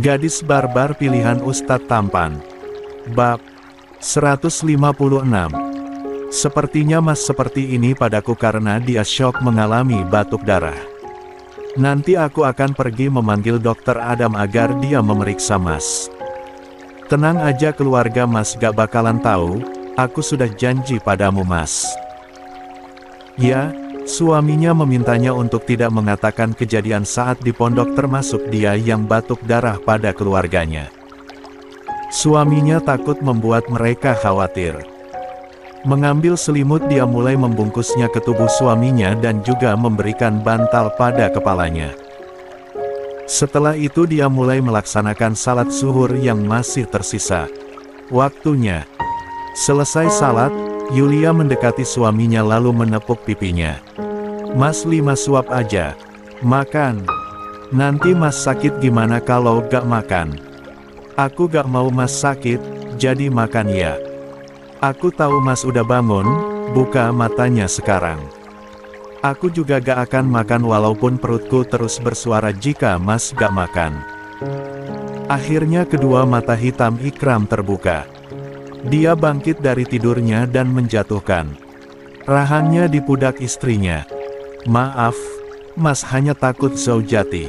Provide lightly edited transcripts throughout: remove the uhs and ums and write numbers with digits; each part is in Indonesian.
Gadis barbar pilihan Ustadz Tampan. Bab 156. Sepertinya Mas seperti ini padaku karena dia syok mengalami batuk darah. Nanti aku akan pergi memanggil dokter Adam agar dia memeriksa Mas. Tenang aja, keluarga Mas gak bakalan tahu, aku sudah janji padamu Mas. Ya, suaminya memintanya untuk tidak mengatakan kejadian saat di pondok termasuk dia yang batuk darah pada keluarganya. Suaminya takut membuat mereka khawatir. Mengambil selimut dia mulai membungkusnya ke tubuh suaminya dan juga memberikan bantal pada kepalanya. Setelah itu dia mulai melaksanakan salat zuhur yang masih tersisa waktunya. Selesai salat, Yulia mendekati suaminya lalu menepuk pipinya. Mas 5 suap aja. Makan. Nanti Mas sakit gimana kalau gak makan? Aku gak mau Mas sakit, jadi makan ya. Aku tahu Mas udah bangun, buka matanya sekarang. Aku juga gak akan makan walaupun perutku terus bersuara jika Mas gak makan. Akhirnya kedua mata hitam Ikram terbuka. Dia bangkit dari tidurnya dan menjatuhkan rahangnya di pundak istrinya. Maaf, Mas hanya takut Zaujati.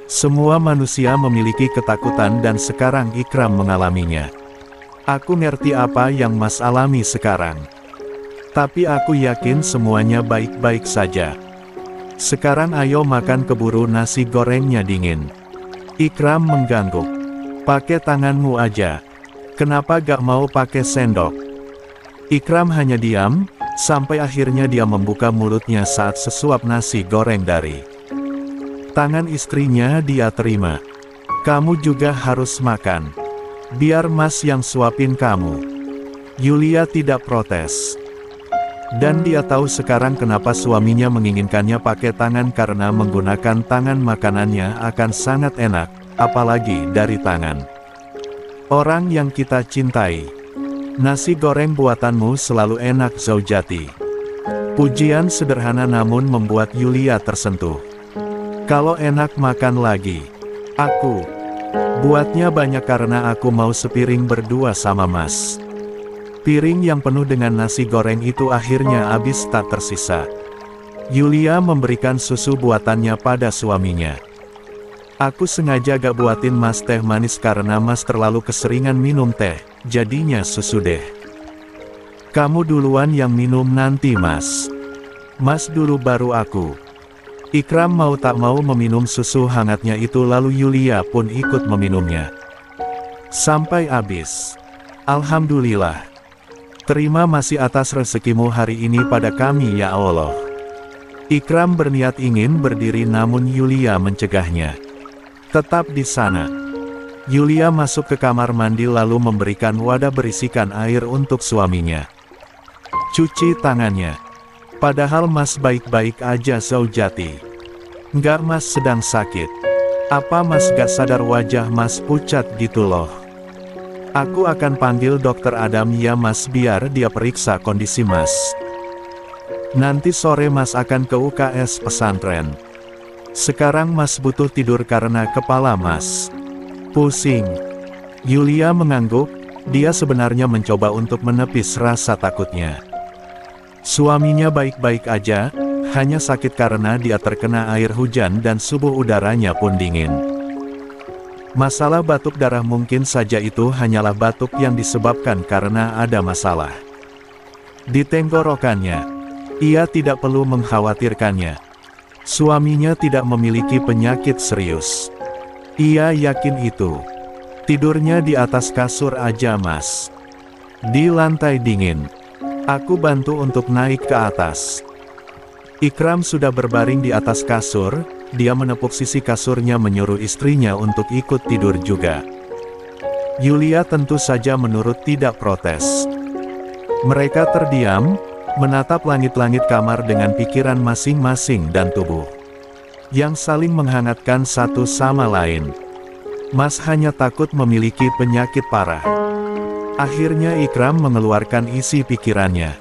Semua manusia memiliki ketakutan dan sekarang Ikram mengalaminya. Aku ngerti apa yang Mas alami sekarang. Tapi aku yakin semuanya baik-baik saja. Sekarang ayo makan, keburu nasi gorengnya dingin. Ikram mengganggu. Pakai tanganmu aja. Kenapa gak mau pakai sendok? Ikram hanya diam, sampai akhirnya dia membuka mulutnya saat sesuap nasi goreng dari tangan istrinya dia terima. Kamu juga harus makan. Biar Mas yang suapin kamu. Yulia tidak protes. Dan dia tahu sekarang kenapa suaminya menginginkannya pakai tangan, karena menggunakan tangan makanannya akan sangat enak, apalagi dari tangan orang yang kita cintai. Nasi goreng buatanmu selalu enak Zaujati. Pujian sederhana namun membuat Yulia tersentuh. Kalau enak makan lagi. Aku buatnya banyak karena aku mau sepiring berdua sama Mas. Piring yang penuh dengan nasi goreng itu akhirnya habis tak tersisa. Yulia memberikan susu buatannya pada suaminya. Aku sengaja gak buatin Mas teh manis karena Mas terlalu keseringan minum teh, jadinya susu deh. Kamu duluan yang minum nanti Mas. Mas dulu baru aku. Ikram mau tak mau meminum susu hangatnya itu lalu Yulia pun ikut meminumnya. Sampai habis. Alhamdulillah. Terima kasih atas rezekimu hari ini pada kami ya Allah. Ikram berniat ingin berdiri namun Yulia mencegahnya. Tetap di sana. Yulia masuk ke kamar mandi lalu memberikan wadah berisikan air untuk suaminya. Cuci tangannya. Padahal Mas baik-baik aja Zaujati. Enggak, Mas sedang sakit. Apa Mas gak sadar wajah Mas pucat gitu loh. Aku akan panggil dokter Adam ya Mas biar dia periksa kondisi Mas. Nanti sore Mas akan ke UKS pesantren. Sekarang Mas butuh tidur karena kepala Mas pusing. Yulia mengangguk, dia sebenarnya mencoba untuk menepis rasa takutnya. Suaminya baik-baik aja, hanya sakit karena dia terkena air hujan dan suhu udaranya pun dingin. Masalah batuk darah mungkin saja itu hanyalah batuk yang disebabkan karena ada masalah di tenggorokannya. Ia tidak perlu mengkhawatirkannya. Suaminya tidak memiliki penyakit serius. Ia yakin itu. Tidurnya di atas kasur aja Mas. Di lantai dingin. Aku bantu untuk naik ke atas. Ikram sudah berbaring di atas kasur, dia menepuk sisi kasurnya menyuruh istrinya untuk ikut tidur juga. Yulia tentu saja menurut tidak protes. Mereka terdiam, menatap langit-langit kamar dengan pikiran masing-masing dan tubuh yang saling menghangatkan satu sama lain. Mas hanya takut memiliki penyakit parah. Akhirnya Ikram mengeluarkan isi pikirannya.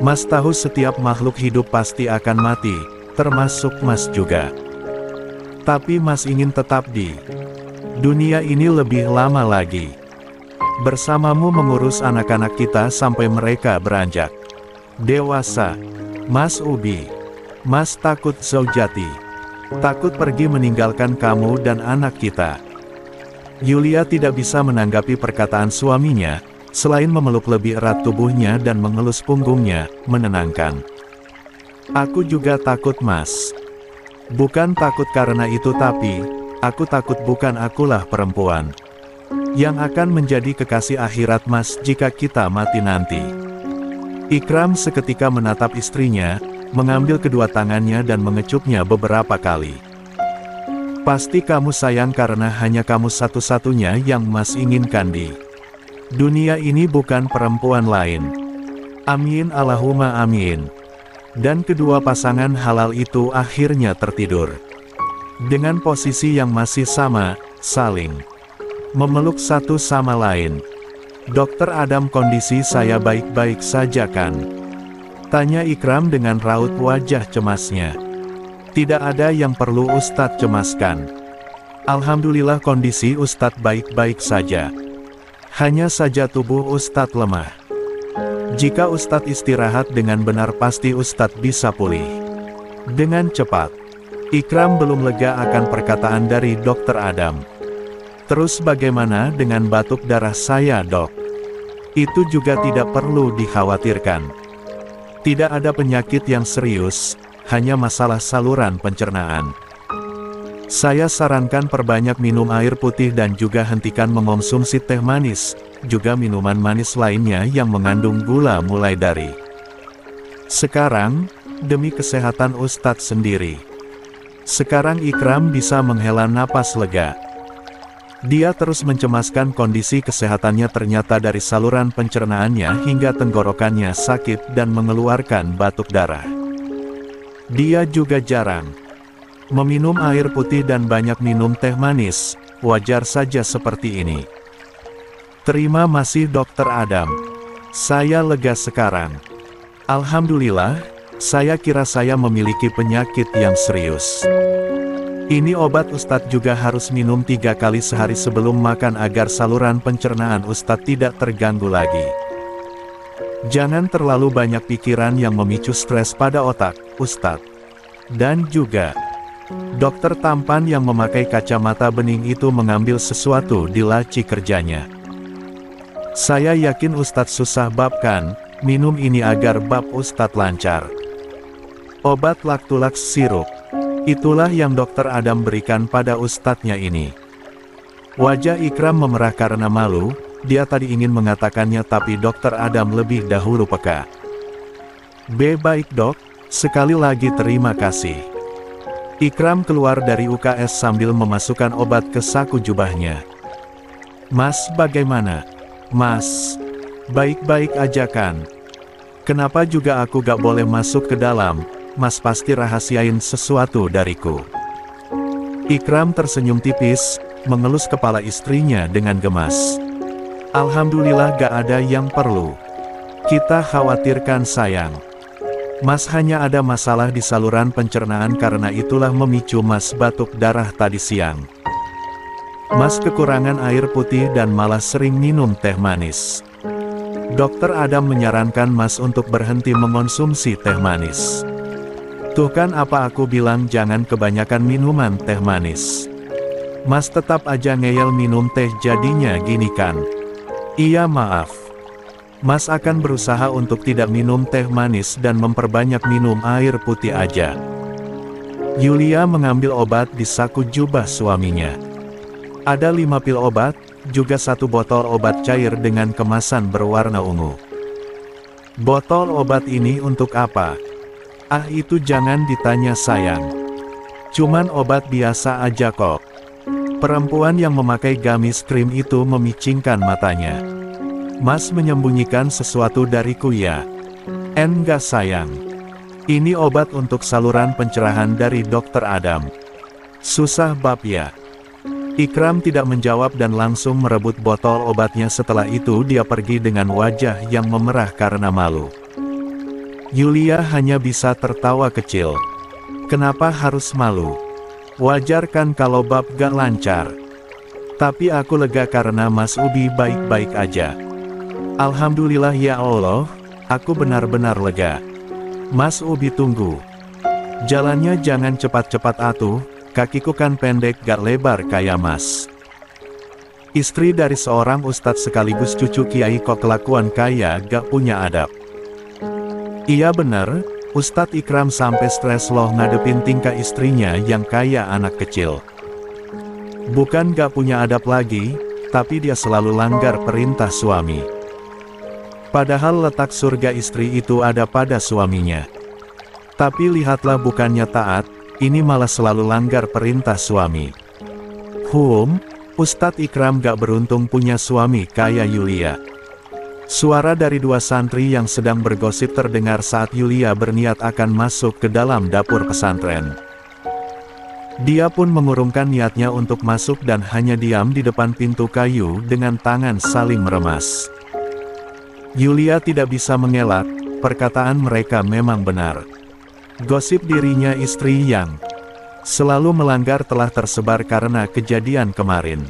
Mas tahu setiap makhluk hidup pasti akan mati, termasuk Mas juga. Tapi Mas ingin tetap di Dunia ini lebih lama lagi. Bersamamu mengurus anak-anak kita sampai mereka beranjak dewasa. Mas Ubi. Mas takut Zaujati. Takut pergi meninggalkan kamu dan anak kita. Yulia tidak bisa menanggapi perkataan suaminya, selain memeluk lebih erat tubuhnya dan mengelus punggungnya, menenangkan. Aku juga takut Mas. Bukan takut karena itu tapi, aku takut bukan akulah perempuan yang akan menjadi kekasih akhirat Mas jika kita mati nanti. Ikram seketika menatap istrinya, mengambil kedua tangannya dan mengecupnya beberapa kali. Pasti kamu sayang karena hanya kamu satu-satunya yang Mas inginkan di dunia ini, bukan perempuan lain. Amin Allahumma amin. Dan kedua pasangan halal itu akhirnya tertidur. Dengan posisi yang masih sama, saling memeluk satu sama lain. Dokter Adam, kondisi saya baik-baik saja kan? Tanya Ikram dengan raut wajah cemasnya. Tidak ada yang perlu Ustadz cemaskan. Alhamdulillah kondisi Ustadz baik-baik saja. Hanya saja tubuh Ustadz lemah. Jika Ustadz istirahat dengan benar pasti Ustadz bisa pulih dengan cepat. Ikram belum lega akan perkataan dari Dokter Adam. Terus bagaimana dengan batuk darah saya dok? Itu juga tidak perlu dikhawatirkan. Tidak ada penyakit yang serius, hanya masalah saluran pencernaan. Saya sarankan perbanyak minum air putih dan juga hentikan mengonsumsi teh manis, juga minuman manis lainnya yang mengandung gula mulai dari sekarang, demi kesehatan Ustadz sendiri. Sekarang Ikram bisa menghela napas lega. Dia terus mencemaskan kondisi kesehatannya, ternyata dari saluran pencernaannya hingga tenggorokannya sakit dan mengeluarkan batuk darah. Dia juga jarang meminum air putih dan banyak minum teh manis, wajar saja seperti ini. Terima kasih Dokter Adam. Saya lega sekarang. Alhamdulillah, saya kira saya memiliki penyakit yang serius. Ini obat Ustadz juga harus minum 3 kali sehari sebelum makan agar saluran pencernaan Ustadz tidak terganggu lagi. Jangan terlalu banyak pikiran yang memicu stres pada otak, Ustadz. Dan juga, dokter tampan yang memakai kacamata bening itu mengambil sesuatu di laci kerjanya. Saya yakin Ustadz susah bab kan, minum ini agar bab Ustadz lancar. Obat Laktulax sirup. Itulah yang Dokter Adam berikan pada ustadznya ini. Wajah Ikram memerah karena malu, dia tadi ingin mengatakannya tapi Dokter Adam lebih dahulu peka. Baik dok, sekali lagi terima kasih. Ikram keluar dari UKS sambil memasukkan obat ke saku jubahnya. Mas bagaimana? Mas, baik-baik aja kan? Kenapa juga aku gak boleh masuk ke dalam? Mas pasti rahasiain sesuatu dariku. Ikram tersenyum tipis, mengelus kepala istrinya dengan gemas. Alhamdulillah gak ada yang perlu kita khawatirkan sayang. Mas hanya ada masalah di saluran pencernaan, karena itulah memicu Mas batuk darah tadi siang. Mas kekurangan air putih dan malah sering minum teh manis. Dokter Adam menyarankan Mas untuk berhenti mengonsumsi teh manis. Tuh kan apa aku bilang jangan kebanyakan minuman teh manis. Mas tetap aja ngeyel minum teh jadinya gini kan. Iya maaf. Mas akan berusaha untuk tidak minum teh manis dan memperbanyak minum air putih aja. Yulia mengambil obat di saku jubah suaminya. Ada 5 pil obat, juga 1 botol obat cair dengan kemasan berwarna ungu. Botol obat ini untuk apa? Ah itu jangan ditanya sayang. Cuman obat biasa aja kok. Perempuan yang memakai gamis krim itu memicingkan matanya. Mas menyembunyikan sesuatu dariku ya? Enggak sayang. Ini obat untuk saluran pencerahan dari Dokter Adam. Susah bab ya? Ikram tidak menjawab dan langsung merebut botol obatnya. Setelah itu dia pergi dengan wajah yang memerah karena malu. Yulia hanya bisa tertawa kecil. Kenapa harus malu? Wajar kan kalau bab gak lancar? Tapi aku lega karena Mas Ubi baik-baik aja. Alhamdulillah ya Allah, aku benar-benar lega. Mas Ubi tunggu. Jalannya jangan cepat-cepat atuh, kakiku kan pendek gak lebar kayak Mas. Istri dari seorang ustadz sekaligus cucu kiai kok kelakuan kayak gak punya adab. Iya bener, Ustadz Ikram sampai stres loh ngadepin tingkah istrinya yang kayak anak kecil. Bukan gak punya adab lagi, tapi dia selalu langgar perintah suami. Padahal letak surga istri itu ada pada suaminya. Tapi lihatlah bukannya taat, ini malah selalu langgar perintah suami. Ustadz Ikram gak beruntung punya suami kayak Yulia. Suara dari dua santri yang sedang bergosip terdengar saat Yulia berniat akan masuk ke dalam dapur pesantren. Dia pun mengurungkan niatnya untuk masuk dan hanya diam di depan pintu kayu dengan tangan saling meremas. Yulia tidak bisa mengelak, perkataan mereka memang benar. Gosip dirinya istri yang selalu melanggar telah tersebar karena kejadian kemarin.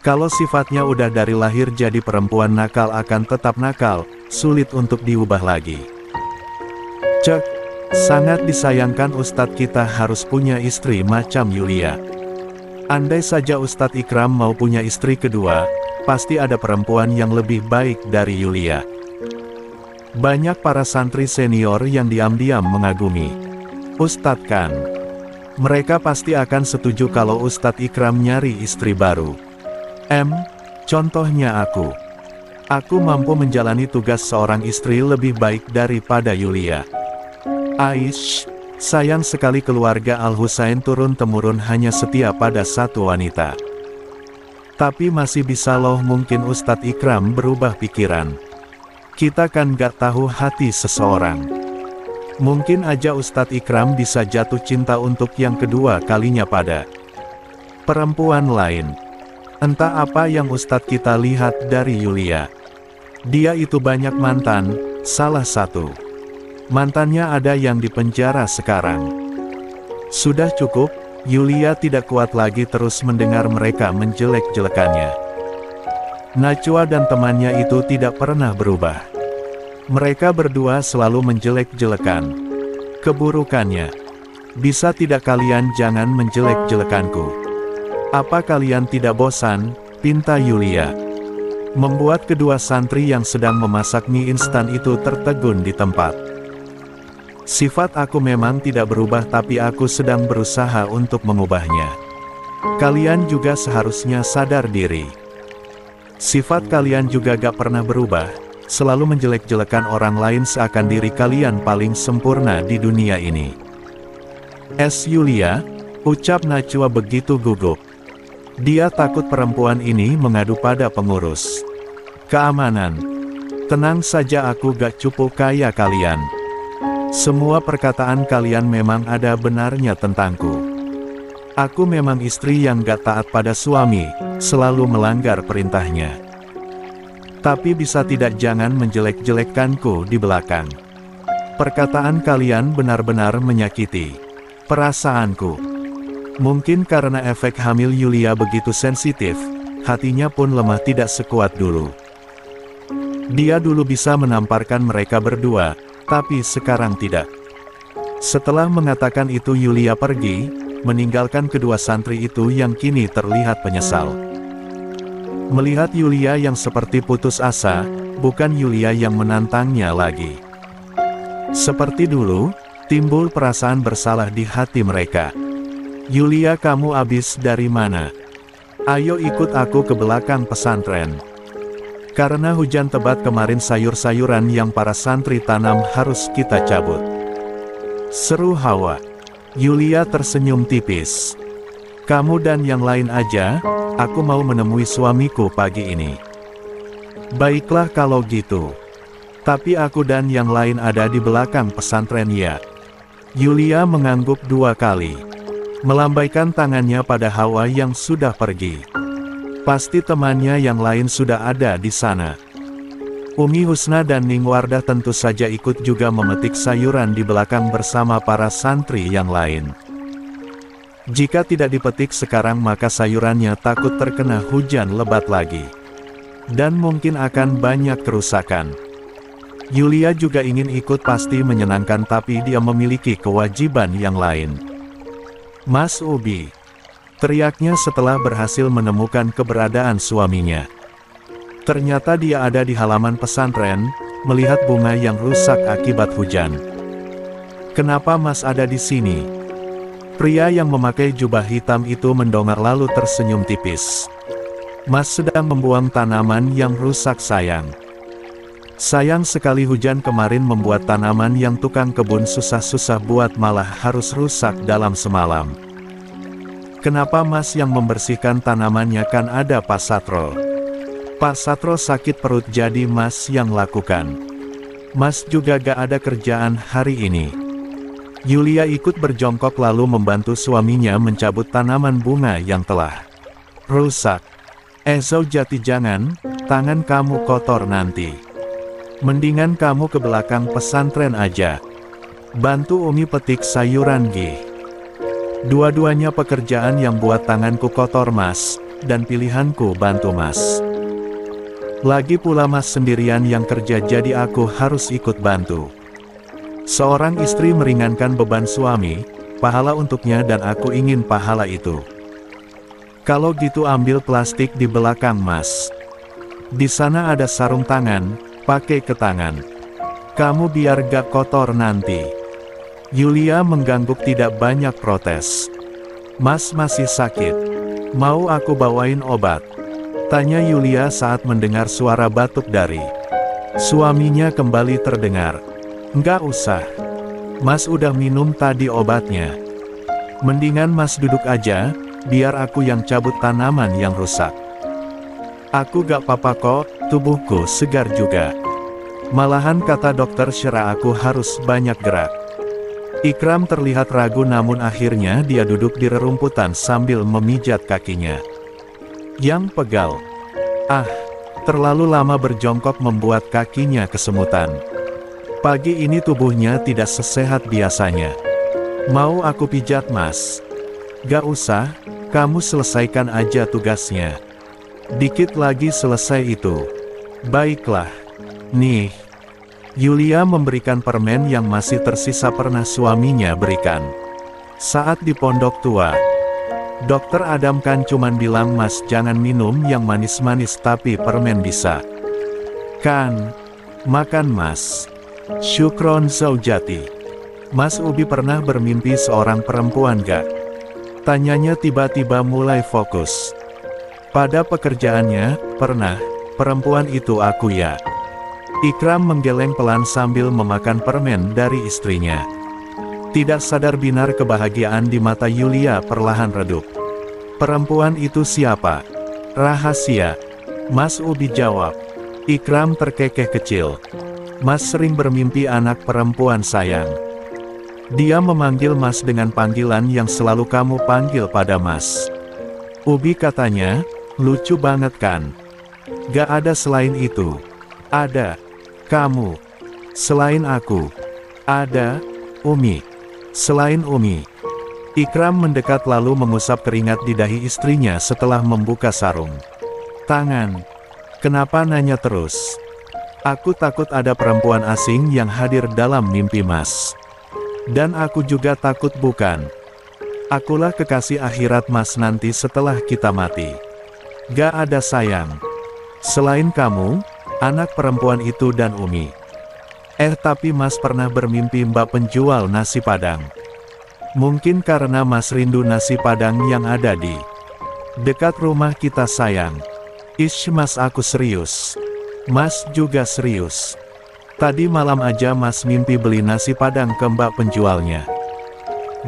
Kalau sifatnya udah dari lahir jadi perempuan nakal akan tetap nakal, sulit untuk diubah lagi. Cek. Sangat disayangkan Ustadz kita harus punya istri macam Yulia. Andai saja Ustadz Ikram mau punya istri kedua, pasti ada perempuan yang lebih baik dari Yulia. Banyak para santri senior yang diam-diam mengagumi Ustadz kan. Mereka pasti akan setuju kalau Ustadz Ikram nyari istri baru. Contohnya aku. Aku mampu menjalani tugas seorang istri lebih baik daripada Yulia. Aish, sayang sekali keluarga Al-Husain turun-temurun hanya setia pada satu wanita. Tapi masih bisa loh mungkin Ustadz Ikram berubah pikiran. Kita kan gak tahu hati seseorang. Mungkin aja Ustadz Ikram bisa jatuh cinta untuk yang kedua kalinya pada perempuan lain. Entah apa yang Ustadz kita lihat dari Yulia. Dia itu banyak mantan, salah satu mantannya ada yang dipenjara sekarang. Sudah cukup, Yulia tidak kuat lagi terus mendengar mereka menjelek-jelekannya. Najwa dan temannya itu tidak pernah berubah. Mereka berdua selalu menjelek-jelekan keburukannya. Bisa tidak kalian jangan menjelek-jelekanku? Apa kalian tidak bosan? Pinta Yulia. Membuat kedua santri yang sedang memasak mie instan itu tertegun di tempat. Sifat aku memang tidak berubah tapi aku sedang berusaha untuk mengubahnya. Kalian juga seharusnya sadar diri. Sifat kalian juga gak pernah berubah, selalu menjelek-jelekan orang lain seakan diri kalian paling sempurna di dunia ini. Yulia, ucap Najwa begitu gugup. Dia takut perempuan ini mengadu pada pengurus keamanan. Tenang saja aku gak cupu kayak kalian. Semua perkataan kalian memang ada benarnya tentangku. Aku memang istri yang gak taat pada suami, selalu melanggar perintahnya. Tapi bisa tidak jangan menjelek-jelekkanku di belakang. Perkataan kalian benar-benar menyakiti perasaanku. Mungkin karena efek hamil Yulia begitu sensitif, hatinya pun lemah tidak sekuat dulu. Dia dulu bisa menamparkan mereka berdua, tapi sekarang tidak. Setelah mengatakan itu Yulia pergi, meninggalkan kedua santri itu yang kini terlihat penyesal. Melihat Yulia yang seperti putus asa, bukan Yulia yang menantangnya lagi. Seperti dulu, timbul perasaan bersalah di hati mereka. Yulia, kamu habis dari mana? Ayo ikut aku ke belakang pesantren. Karena hujan lebat kemarin sayur-sayuran yang para santri tanam harus kita cabut. Seru Hawa. Yulia tersenyum tipis. Kamu dan yang lain aja, aku mau menemui suamiku pagi ini. Baiklah kalau gitu. Tapi aku dan yang lain ada di belakang pesantren ya. Yulia mengangguk 2 kali. Melambaikan tangannya pada Hawa yang sudah pergi. Pasti temannya yang lain sudah ada di sana. Umi Husna dan Ning Wardah tentu saja ikut juga memetik sayuran di belakang bersama para santri yang lain. Jika tidak dipetik sekarang maka sayurannya takut terkena hujan lebat lagi. Dan mungkin akan banyak kerusakan. Yulia juga ingin ikut pasti menyenangkan tapi dia memiliki kewajiban yang lain. Mas Ubi, teriaknya setelah berhasil menemukan keberadaan suaminya. Ternyata dia ada di halaman pesantren, melihat bunga yang rusak akibat hujan. Kenapa Mas ada di sini? Pria yang memakai jubah hitam itu mendongak lalu tersenyum tipis. Mas sedang membuang tanaman yang rusak sayang. Sayang sekali hujan kemarin membuat tanaman yang tukang kebun susah-susah buat malah harus rusak dalam semalam. Kenapa Mas yang membersihkan tanamannya, kan ada Pak Satro? Pak Satro sakit perut jadi Mas yang lakukan. Mas juga gak ada kerjaan hari ini. Yulia ikut berjongkok lalu membantu suaminya mencabut tanaman bunga yang telah rusak. Zaujati jangan, tangan kamu kotor nanti. Mendingan kamu ke belakang pesantren aja. Bantu Umi petik sayuran Gi. Dua-duanya pekerjaan yang buat tanganku kotor Mas, dan pilihanku bantu Mas. Lagi pula Mas sendirian yang kerja jadi aku harus ikut bantu. Seorang istri meringankan beban suami, pahala untuknya dan aku ingin pahala itu. Kalau gitu ambil plastik di belakang Mas. Di sana ada sarung tangan, pakai ke tangan. Kamu biar gak kotor nanti. Yulia mengangguk tidak banyak protes. Mas masih sakit. Mau aku bawain obat? Tanya Yulia saat mendengar suara batuk dari suaminya kembali terdengar. Nggak usah. Mas udah minum tadi obatnya. Mendingan Mas duduk aja, biar aku yang cabut tanaman yang rusak. Aku gak apa-apa kok, tubuhku segar juga. Malahan kata dokter Syera aku harus banyak gerak. Ikram terlihat ragu namun akhirnya dia duduk di rerumputan sambil memijat kakinya yang pegal. Terlalu lama berjongkok membuat kakinya kesemutan. Pagi ini tubuhnya tidak sesehat biasanya. Mau aku pijat Mas? Gak usah, kamu selesaikan aja tugasnya. Dikit lagi selesai itu. Baiklah. Nih. Yulia memberikan permen yang masih tersisa pernah suaminya berikan. Saat di pondok tua, Dokter Adam kan cuman bilang Mas jangan minum yang manis-manis tapi permen bisa. Kan? Makan Mas. Syukron Zaujati. Mas Ubi pernah bermimpi seorang perempuan gak? Tanyanya tiba-tiba mulai fokus. Pada pekerjaannya, pernah, perempuan itu aku ya. Ikram menggeleng pelan sambil memakan permen dari istrinya. Tidak sadar binar kebahagiaan di mata Yulia perlahan redup. Perempuan itu siapa? Rahasia. Mas Ubi jawab. Ikram terkekeh kecil. Mas sering bermimpi anak perempuan sayang. Dia memanggil Mas dengan panggilan yang selalu kamu panggil pada Mas. Ubi katanya, lucu banget kan? Gak ada selain itu. Ada. Kamu. Selain aku. Ada. Umi. Selain Umi. Ikram mendekat lalu mengusap keringat di dahi istrinya setelah membuka sarung tangan. Kenapa nanya terus? Aku takut ada perempuan asing yang hadir dalam mimpi Mas. Dan aku juga takut bukan. Akulah kekasih akhirat Mas nanti setelah kita mati. Gak ada sayang. Selain kamu, anak perempuan itu dan Umi. Tapi Mas pernah bermimpi Mbak penjual nasi Padang. Mungkin karena Mas rindu nasi Padang yang ada di dekat rumah kita sayang. Mas aku serius. Mas juga serius. Tadi malam aja Mas mimpi beli nasi Padang ke Mbak penjualnya.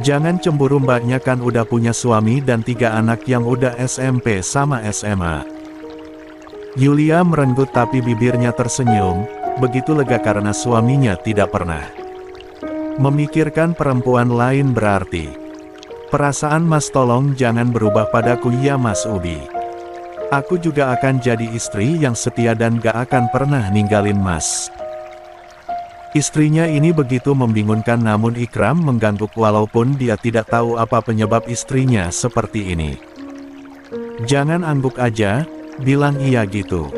Jangan cemburu, Mbaknya kan udah punya suami dan 3 anak yang udah SMP sama SMA. Yulia merenggut tapi bibirnya tersenyum, begitu lega karena suaminya tidak pernah memikirkan perempuan lain berarti. Perasaan Mas tolong jangan berubah padaku ya Mas Ubi. Aku juga akan jadi istri yang setia dan gak akan pernah ninggalin Mas. Istrinya ini begitu membingungkan namun Ikram mengangguk walaupun dia tidak tahu apa penyebab istrinya seperti ini. Jangan angguk aja, bilang ia gitu.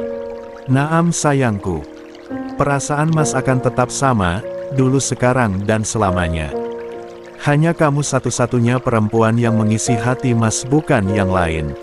Naam sayangku. Perasaan Mas akan tetap sama, dulu sekarang dan selamanya. Hanya kamu satu-satunya perempuan yang mengisi hati Mas bukan yang lain.